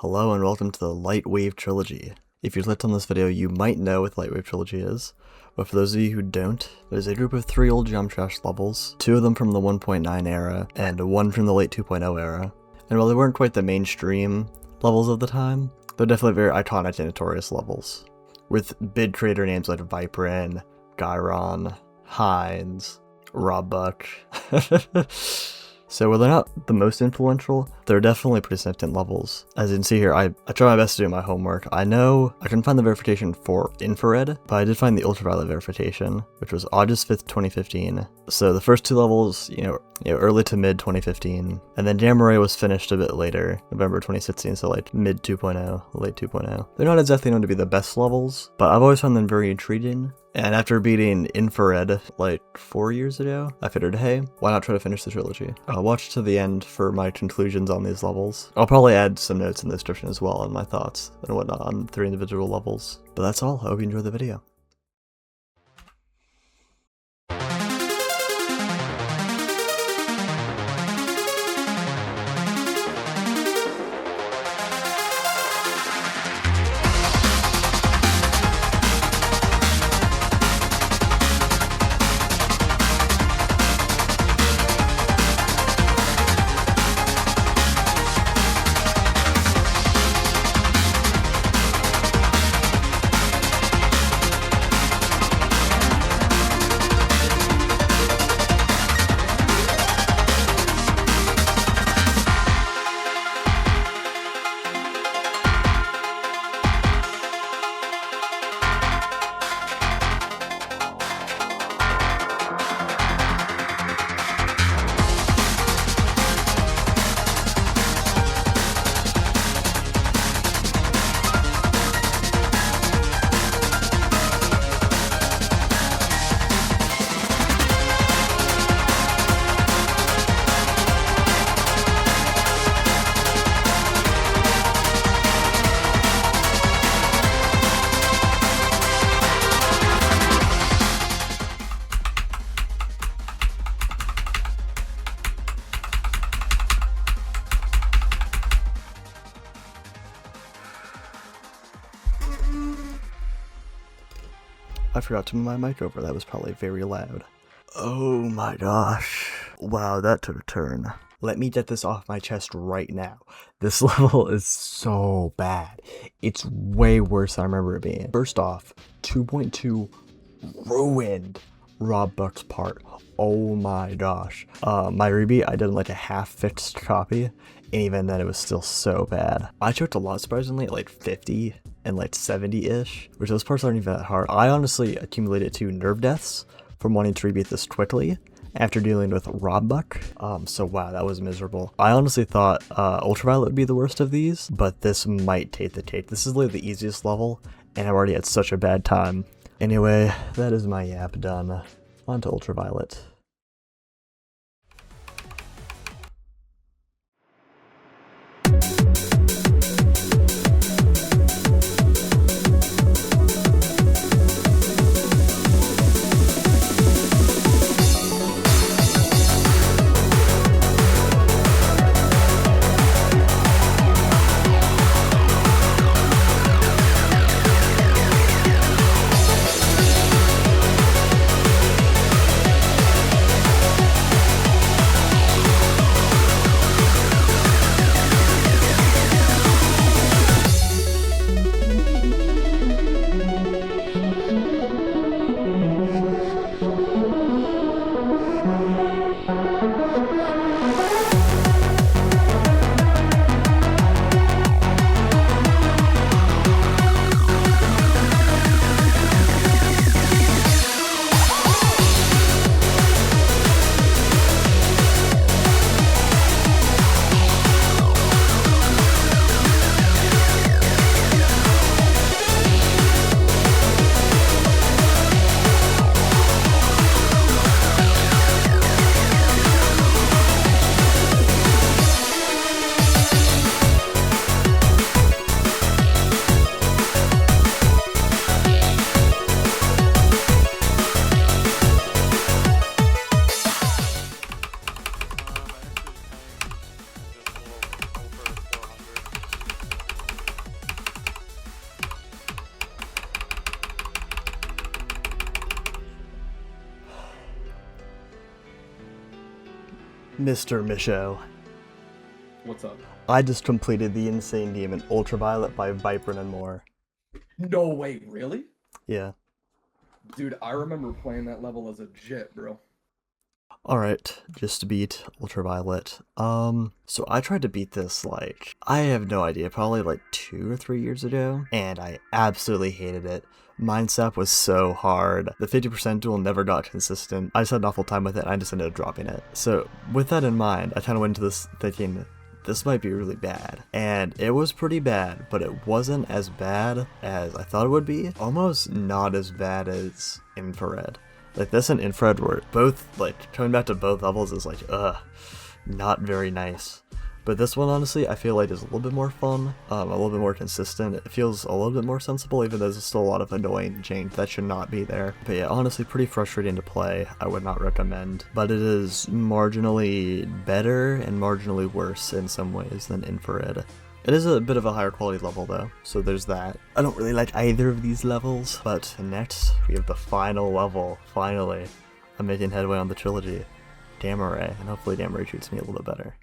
Hello and welcome to the Lightwave Trilogy. If you clicked on this video, you might know what the Lightwave Trilogy is, but for those of you who don't, there's a group of 3 old Jump Trash levels, 2 of them from the 1.9 era, and 1 from the late 2.0 era. And while they weren't quite the mainstream levels of the time, they're definitely very iconic and notorious levels, with big creator names like Viperin, Gyron, Hines, Robbuck. So while they're not the most influential, they're definitely pretty significant levels. As you can see here, I try my best to do my homework. I know I couldn't find the verification for infrared, but I did find the ultraviolet verification, which was August 5th, 2015. So the first 2 levels, early to mid 2015, and then Gammaray was finished a bit later, November 2016, so like mid 2.0, late 2.0. They're not exactly known to be the best levels, but I've always found them very intriguing. And after beating Infrared like 4 years ago, I figured, hey, why not try to finish the trilogy? I'll watch to the end for my conclusions on these levels. I'll probably add some notes in the description as well on my thoughts and whatnot on 3 individual levels. But that's all. I hope you enjoyed the video. I forgot to move my mic over, that was probably very loud. Oh my gosh. Wow, that took a turn. Let me get this off my chest right now. This level is so bad. It's way worse than I remember it being. First off, 2.2 ruined Robbuck's part. Oh my gosh. My Rebeat, I did like a half-fixed copy, and even then it was still so bad. I choked a lot surprisingly at like 50 and like 70-ish, which those parts aren't even that hard. I honestly accumulated 2 nerve deaths from wanting to rebeat this quickly after dealing with Robbuck. So wow, that was miserable. I honestly thought Ultraviolet would be the worst of these, but this might take the cake. This is literally the easiest level, and I've already had such a bad time. Anyway, that is my yap done. On to Ultraviolet. Mr. Misho. What's up? I just completed the insane demon Ultraviolet by Viper and more. No way, really? Yeah. Dude, I remember playing that level as a jit, bro. Alright, just to beat Ultraviolet. So I tried to beat this, like, I have no idea, probably like 2 or 3 years ago, and I absolutely hated it. Mindsap was so hard. The 50% duel never got consistent. I just had an awful time with it, and I just ended up dropping it. So, with that in mind, I kind of went into this thinking, this might be really bad. And it was pretty bad, but it wasn't as bad as I thought it would be. Almost not as bad as Infrared. Like, this and Infrared were both, like, coming back to both levels is like, not very nice. But this one, honestly, I feel like is a little bit more fun, a little bit more consistent. It feels a little bit more sensible, even though there's still a lot of annoying change that should not be there. But yeah, honestly, pretty frustrating to play. I would not recommend. But it is marginally better and marginally worse in some ways than Infrared. It is a bit of a higher quality level though, so there's that. I don't really like either of these levels, but next we have the final level, finally. I'm making headway on the trilogy, Gammaray, and hopefully Gammaray treats me a little bit better.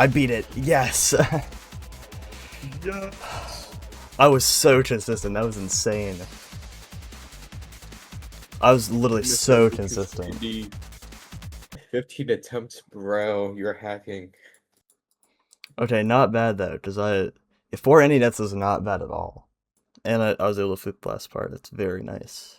I beat it, yes! Yes. I was so consistent, that was insane. I was literally so consistent. 15 attempts, bro, you're hacking. Okay, not bad though, because if 4 any nets is not bad at all. And I was able to flip the last part, it's very nice.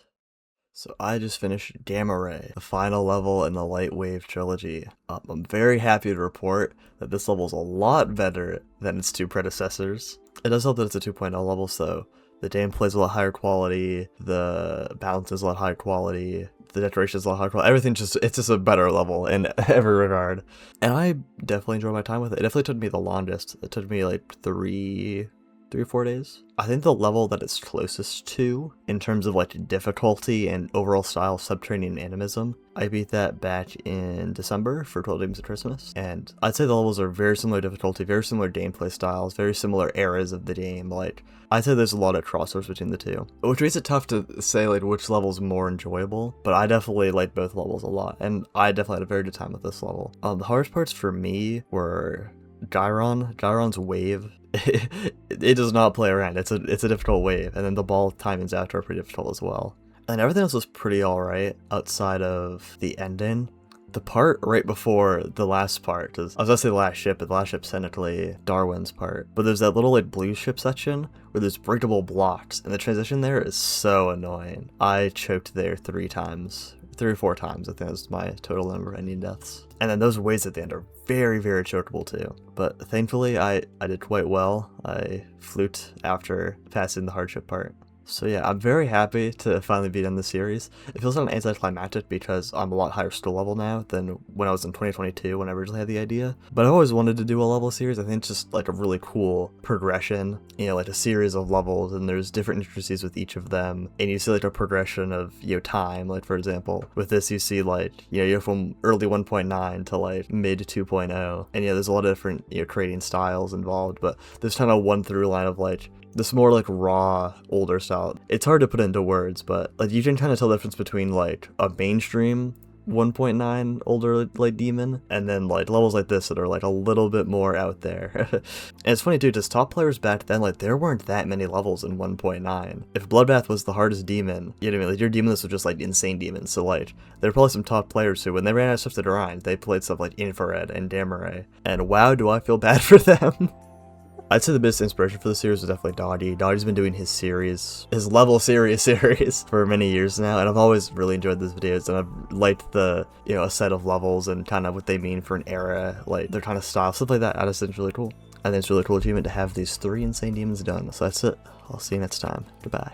So I just finished Gammaray, the final level in the Lightwave Trilogy. I'm very happy to report that this level is a lot better than its 2 predecessors. It does help that it's a 2.0 level, so the gameplay is a lot higher quality, the balance is a lot higher quality, the decoration is a lot higher quality, it's just a better level in every regard. And I definitely enjoyed my time with it. It definitely took me the longest. It took me like 3 or 4 days. I think the level that it's closest to, in terms of like difficulty and overall style, subterranean animism, I beat that back in December for 12 Days of Christmas, and I'd say the levels are very similar difficulty, very similar gameplay styles, very similar eras of the game. Like, I'd say there's a lot of crossovers between the two, which makes it tough to say like which level's more enjoyable, but I definitely like both levels a lot, and I definitely had a very good time with this level. The hardest parts for me were Gyron's wave. It does not play around. It's a difficult wave, and then the ball timings after are pretty difficult as well. And everything else was pretty alright outside of the ending. The part right before the last part, I was gonna say the last ship, but the last ship's technically Darwin's part. But there's that little like blue ship section where there's breakable blocks, and the transition there is so annoying. I choked there 3 times. 3 or 4 times, I think that's my total number of ending deaths. And then those waves at the end are very, very chokeable too. But thankfully, I did quite well. I fluked after passing the hardship part. So yeah, I'm very happy to finally be done the series. It feels kind of anticlimactic because I'm a lot higher skill level now than when I was in 2022 when I originally had the idea. But I've always wanted to do a level series. I think it's just like a really cool progression, you know, like a series of levels, and there's different intricacies with each of them. And you see like a progression of, you know, time. Like for example, with this you see like, you know, you're from early 1.9 to like mid 2.0. And yeah, there's a lot of different, you know, creating styles involved, but there's kind of one through line of like this more like raw, older style. It's hard to put into words, but like you can kind of tell the difference between like a mainstream 1.9 older like demon, and then like levels like this that are like a little bit more out there. And it's funny too, just top players back then, like there weren't that many levels in 1.9. If Bloodbath was the hardest demon, you know what I mean, like your demon list was just like insane demons. So like there were probably some top players who, when they ran out of stuff to grind, they played stuff like Infrared and Gammaray. And wow, do I feel bad for them. I'd say the biggest inspiration for the series was definitely Dottie. Dottie's been doing his series, his level series for many years now, and I've always really enjoyed these videos, and I've liked the, you know, a set of levels and kind of what they mean for an era, like their kind of style, stuff like that. I just think it's really cool. I think it's a really cool achievement to have these 3 insane demons done. So that's it. I'll see you next time. Goodbye.